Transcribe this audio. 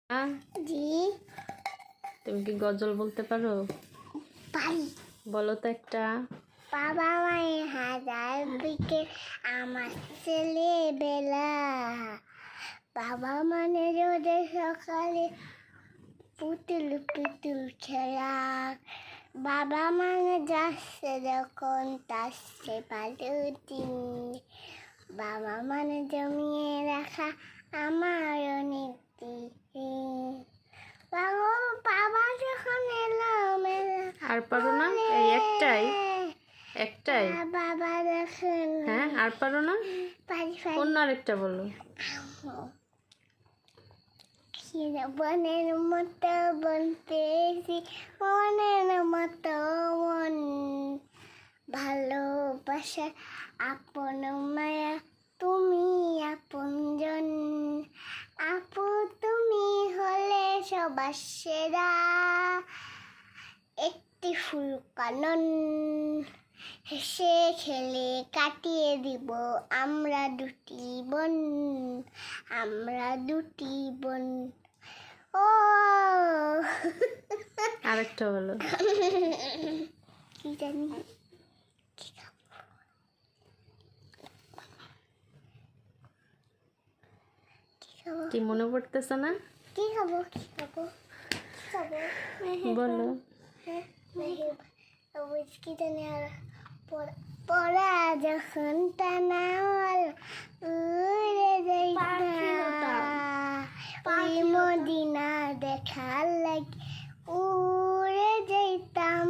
জি। তুমি কি গজল বলতে পারো? পারি। বলো তো একটা। বাবা মায়ের হাজার দিকে আমার ছেলেবেলা, বাবা মানে রোদে সকালে পুতুল পুতুল খেলা, বাবা মানে যাচ্ছে যখন তাসছে পালুতিন, বাবা মানে জমিয়ে রাখা আমার অনেক দিন, বাবা যখন এলো আর পারো না? এই একটাই একটাই? বাবা যখন হ্যাঁ, আর পারো না? পারি অন্য আরেকটা বলো। বনের মতো বন পেয়েছি, মনের মতো মন, ভালোবাসা আপন মায়া তুমি আপনজন, আপু তুমি হলে সবার সেরা, একটি ফুল কানন, হেসে খেলে কাটিয়ে দিব আমরা দুটি বোন, আমরা দুটি বোন। ও আরেকটা বলো। কি জানি কি মনে পড়তেছে না? কি খাবো কি খাবো বলো। কি জানি আর পড়া যখন টানা উড়ে যাই মদিনা দেখার লাগে উড়ে যাইতাম।